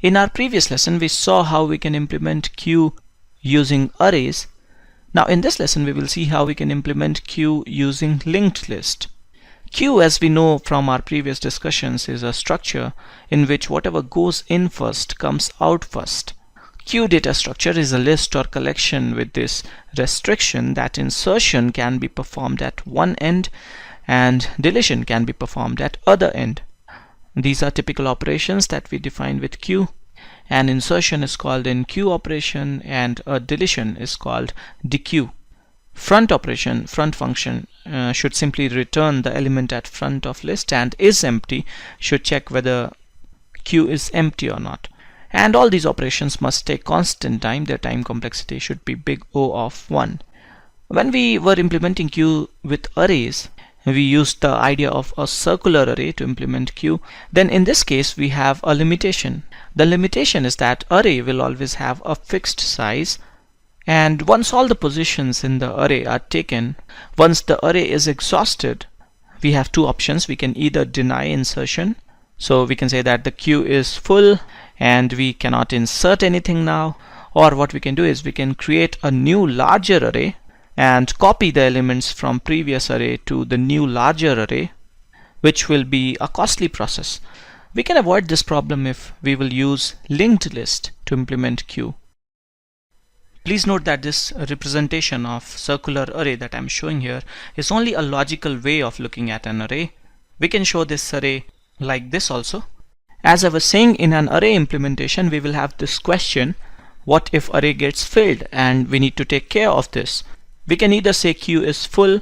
In our previous lesson, we saw how we can implement queue using arrays. Now in this lesson, we will see how we can implement queue using linked list. Queue, as we know from our previous discussions, is a structure in which whatever goes in first comes out first. Queue data structure is a list or collection with this restriction that insertion can be performed at one end and deletion can be performed at other end. These are typical operations that we define with queue. An insertion is called in queue operation and a deletion is called dequeue. Front operation, front function, should simply return the element at front of list, and is empty should check whether queue is empty or not. And all these operations must take constant time. Their time complexity should be big O of 1. When we were implementing queue with arrays, we used the idea of a circular array to implement queue. Then in this case we have a limitation. The limitation is that array will always have a fixed size, and once all the positions in the array are taken, once the array is exhausted, we have two options. We can either deny insertion, so we can say that the queue is full and we cannot insert anything now, or what we can do is we can create a new larger array and copy the elements from previous array to the new larger array, which will be a costly process. We can avoid this problem if we will use linked list to implement queue. Please note that this representation of circular array that I'm showing here is only a logical way of looking at an array. We can show this array like this also. As I was saying, in an array implementation we will have this question: what if array gets filled? And we need to take care of this. We can either say queue is full,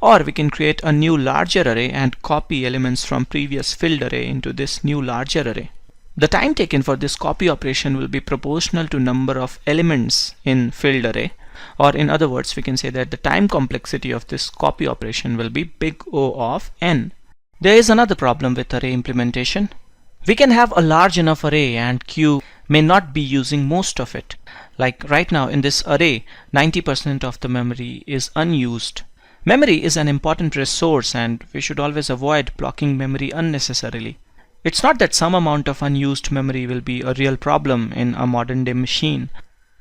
or we can create a new larger array and copy elements from previous filled array into this new larger array. The time taken for this copy operation will be proportional to number of elements in filled array, or in other words we can say that the time complexity of this copy operation will be big O of n. There is another problem with array implementation. We can have a large enough array and queue may not be using most of it. Like right now in this array, 90% of the memory is unused. Memory is an important resource and we should always avoid blocking memory unnecessarily. It's not that some amount of unused memory will be a real problem in a modern day machine.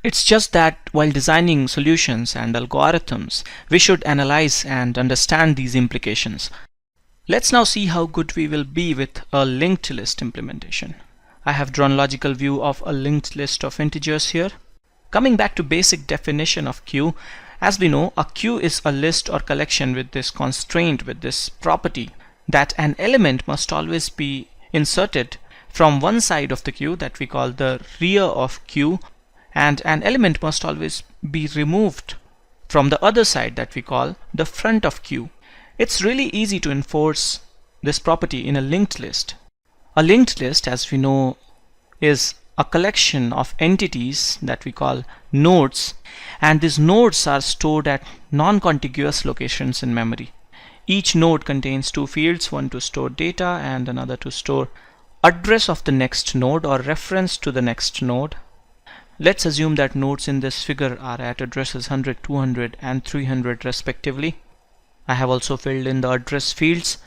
It's just that while designing solutions and algorithms, we should analyze and understand these implications. Let's now see how good we will be with a linked list implementation. I have drawn logical view of a linked list of integers here. Coming back to basic definition of queue, as we know, a queue is a list or collection with this constraint, with this property that an element must always be inserted from one side of the queue that we call the rear of queue, and an element must always be removed from the other side that we call the front of queue. It's really easy to enforce this property in a linked list. A linked list, as we know, is a collection of entities that we call nodes, and these nodes are stored at non-contiguous locations in memory. Each node contains two fields, one to store data and another to store address of the next node or reference to the next node. Let's assume that nodes in this figure are at addresses 100, 200 and 300 respectively. I have also filled in the address fields.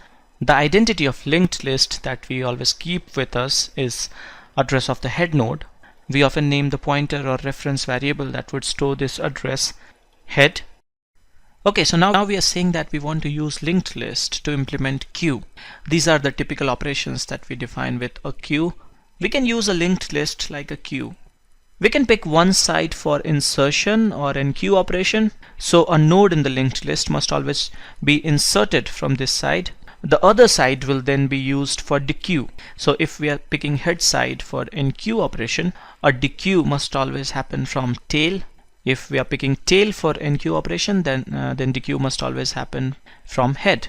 The identity of linked list that we always keep with us is address of the head node. We often name the pointer or reference variable that would store this address head. Okay, so now we are saying that we want to use linked list to implement queue. These are the typical operations that we define with a queue. We can use a linked list like a queue. We can pick one side for insertion or an queue operation. So a node in the linked list must always be inserted from this side. The other side will then be used for dequeue. So if we are picking head side for enqueue operation, a dequeue must always happen from tail. If we are picking tail for enqueue operation, then dequeue must always happen from head.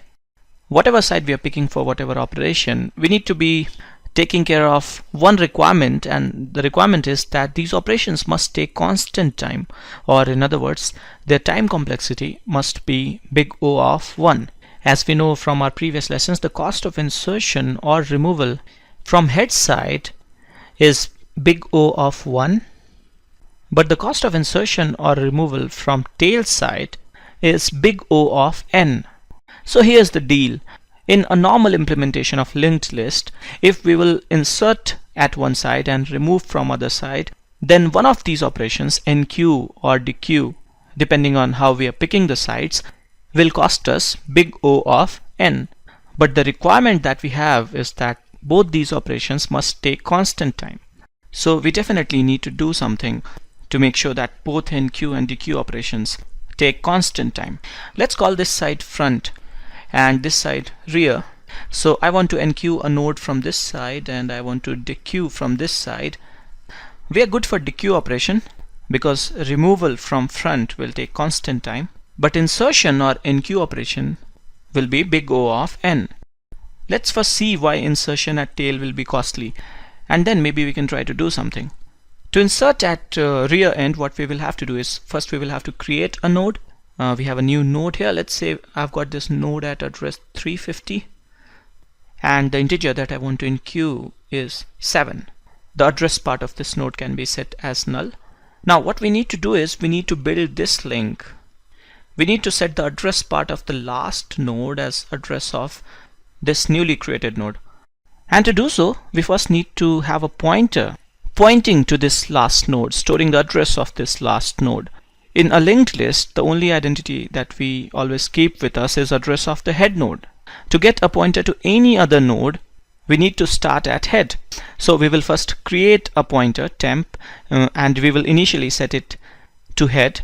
Whatever side we are picking for whatever operation, we need to be taking care of one requirement, and the requirement is that these operations must take constant time, or in other words, their time complexity must be big O of 1. As we know from our previous lessons, the cost of insertion or removal from head side is big O of 1, but the cost of insertion or removal from tail side is big O of n. So here's the deal. In a normal implementation of linked list, if we will insert at one side and remove from other side, then one of these operations, enqueue or dequeue, depending on how we are picking the sides, will cost us big O of n. But the requirement that we have is that both these operations must take constant time. So we definitely need to do something to make sure that both enqueue and dequeue operations take constant time. Let's call this side front and this side rear. So I want to enqueue a node from this side and I want to dequeue from this side. We are good for dequeue operation because removal from front will take constant time, but insertion or enqueue operation will be big O of n. Let's first see why insertion at tail will be costly, and then maybe we can try to do something. To insert at rear end, what we will have to do is first we will have to create a node. We have a new node here. Let's say I've got this node at address 350 and the integer that I want to enqueue is 7. The address part of this node can be set as null. Now what we need to do is we need to build this link. We need to set the address part of the last node as address of this newly created node. And to do so, we first need to have a pointer pointing to this last node, storing the address of this last node. In a linked list, the only identity that we always keep with us is address of the head node. To get a pointer to any other node, we need to start at head. So we will first create a pointer temp and we will initially set it to head.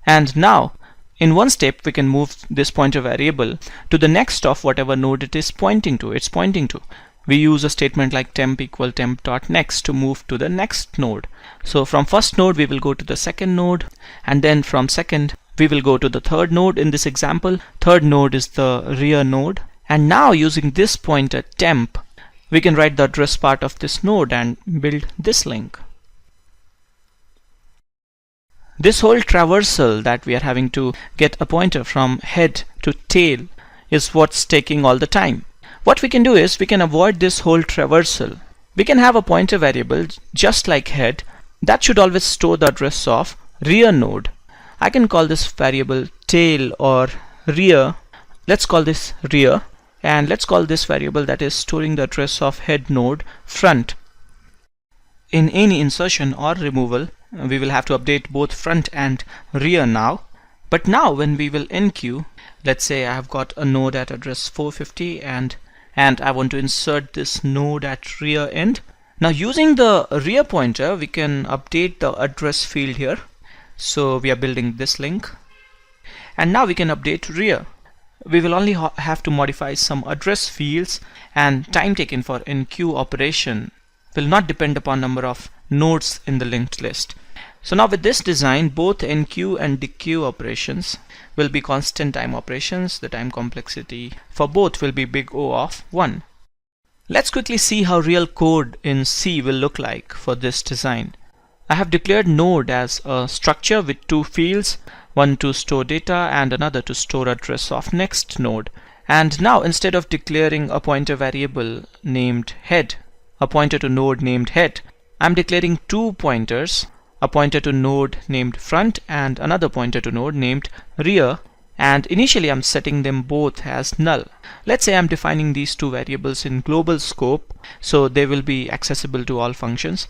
And now in one step we can move this pointer variable to the next of whatever node it is pointing to. We use a statement like temp equal temp.next to move to the next node. So from first node we will go to the second node, and then from second we will go to the third node. In this example, third node is the rear node. And now using this pointer temp, we can write the address part of this node and build this link. This whole traversal that we are having to get a pointer from head to tail is what's taking all the time. What we can do is we can avoid this whole traversal. We can have a pointer variable just like head that should always store the address of rear node. I can call this variable tail or rear. Let's call this rear, and let's call this variable that is storing the address of head node front. In any insertion or removal, we will have to update both front and rear now. But now when we will enqueue, let's say I have got a node at address 450 and I want to insert this node at rear end. Now using the rear pointer, we can update the address field here. So we are building this link, and now we can update rear. We will only have to modify some address fields, and time taken for enqueue operation will not depend upon number of nodes in the linked list. So now with this design, both enqueue and dequeue operations will be constant time operations. The time complexity for both will be big O of 1. Let's quickly see how real code in C will look like for this design. I have declared node as a structure with two fields, one to store data and another to store address of next node. And now instead of declaring a pointer variable named head, a pointer to node named head, I'm declaring two pointers, a pointer to node named front and another pointer to node named rear, and initially I'm setting them both as null. Let's say I'm defining these two variables in global scope, so they will be accessible to all functions.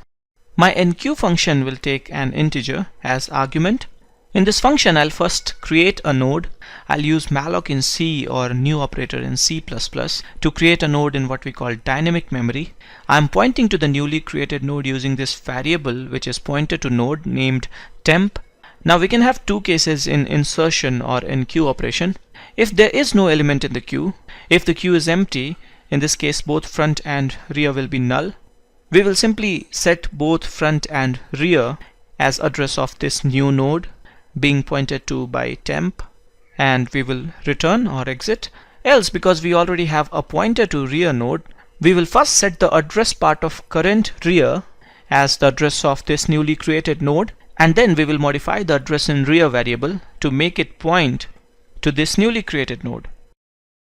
My enqueue function will take an integer as argument. In this function, I'll first create a node. I'll use malloc in C or new operator in C++ to create a node in what we call dynamic memory. I'm pointing to the newly created node using this variable which is pointer to node named temp. Now we can have two cases in insertion or enqueue operation. If there is no element in the queue, if the queue is empty, in this case both front and rear will be null. We will simply set both front and rear as address of this new node being pointed to by temp, and we will return or exit. Else, because we already have a pointer to rear node, we will first set the address part of current rear as the address of this newly created node, and then we will modify the address in rear variable to make it point to this newly created node.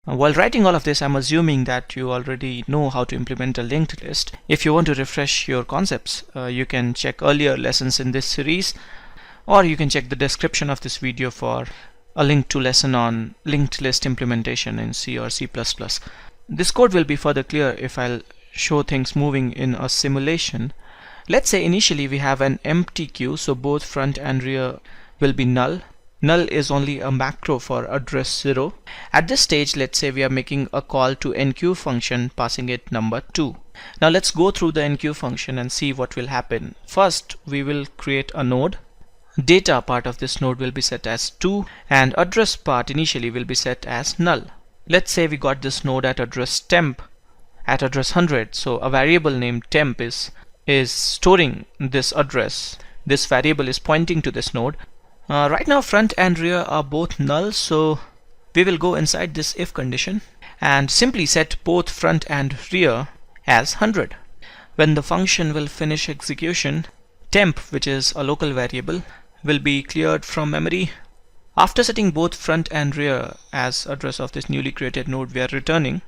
While writing all of this, I'm assuming that you already know how to implement a linked list. If you want to refresh your concepts, you can check earlier lessons in this series, or you can check the description of this video for a link to lesson on linked list implementation in C or C++. This code will be further clear if I'll show things moving in a simulation. Let's say initially we have an empty queue, so both front and rear will be null. Null is only a macro for address 0. At this stage, let's say we are making a call to enqueue function, passing it number 2. Now let's go through the enqueue function and see what will happen. First, we will create a node. Data part of this node will be set as 2, and address part initially will be set as null. Let's say we got this node at address temp at address 100, so a variable named temp is storing this address. This variable is pointing to this node. Right now front and rear are both null, so we will go inside this if condition and simply set both front and rear as 100. When the function will finish execution, temp, which is a local variable, will be cleared from memory. After setting both front and rear as address of this newly created node we are returning.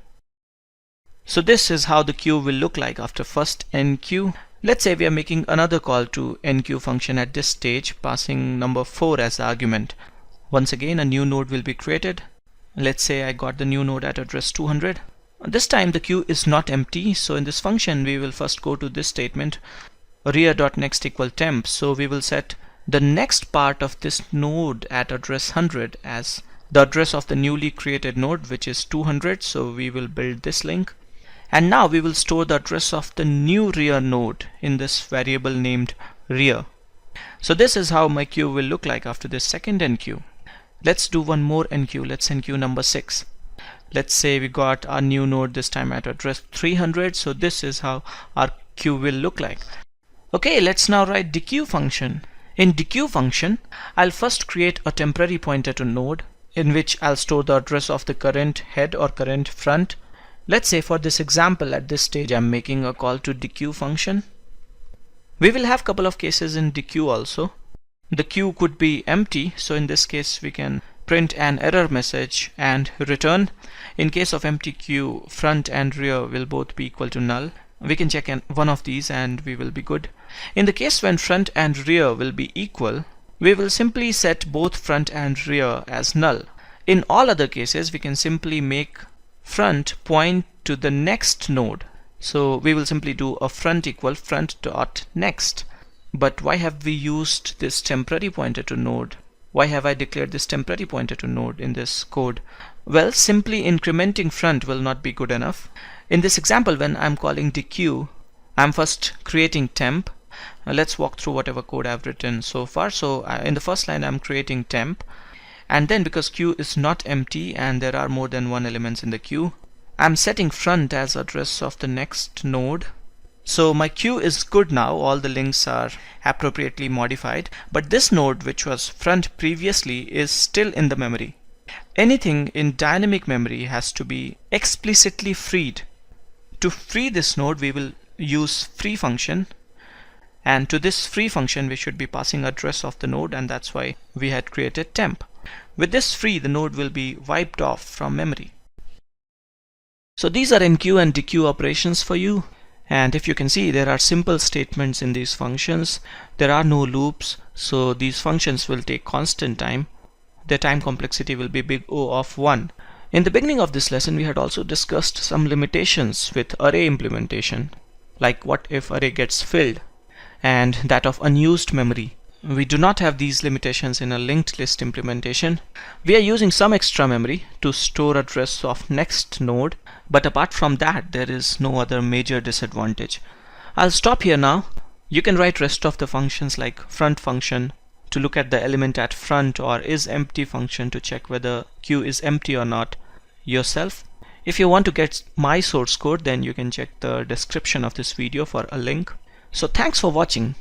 So this is how the queue will look like after first enqueue. Let's say we are making another call to enqueue function at this stage, passing number 4 as the argument. Once again a new node will be created. Let's say I got the new node at address 200. This time the queue is not empty, so in this function we will first go to this statement, rear.next equal temp. So we will set the next part of this node at address 100 as the address of the newly created node, which is 200. So we will build this link. And now we will store the address of the new rear node in this variable named rear. So this is how my queue will look like after this second enqueue. Let's do one more enqueue. Let's enqueue number 6. Let's say we got our new node this time at address 300. So this is how our queue will look like. Okay, let's now write dequeue function. In dequeue function, I'll first create a temporary pointer to node in which I'll store the address of the current head or current front. Let's say for this example at this stage I'm making a call to dequeue function. We will have couple of cases in dequeue also. The queue could be empty, so in this case we can print an error message and return. In case of empty queue, front and rear will both be equal to null. We can check one of these and we will be good. In the case when front and rear will be equal, we will simply set both front and rear as null. In all other cases we can simply make front point to the next node. So we will simply do a front equal front dot next. But why have we used this temporary pointer to node? Why have I declared this temporary pointer to node in this code? Well, simply incrementing front will not be good enough. In this example, when I'm calling dequeue, I'm first creating temp. Let's walk through whatever code I've written so far. So in the first line I'm creating temp. And then because queue is not empty and there are more than one elements in the queue, I'm setting front as address of the next node. So my queue is good now, all the links are appropriately modified, but this node which was front previously is still in the memory. Anything in dynamic memory has to be explicitly freed. To free this node we will use free function, and to this free function we should be passing address of the node, and that's why we had created temp. With this free, the node will be wiped off from memory. So these are enqueue and dequeue operations for you. And if you can see, there are simple statements in these functions. There are no loops, so these functions will take constant time. Their time complexity will be big O of 1. In the beginning of this lesson, we had also discussed some limitations with array implementation, like what if array gets filled, and that of unused memory. We do not have these limitations in a linked list implementation. We are using some extra memory to store address of next node, but apart from that there is no other major disadvantage. I'll stop here now. You can write rest of the functions like front function to look at the element at front, or is empty function to check whether queue is empty or not yourself. If you want to get my source code, then you can check the description of this video for a link. So thanks for watching.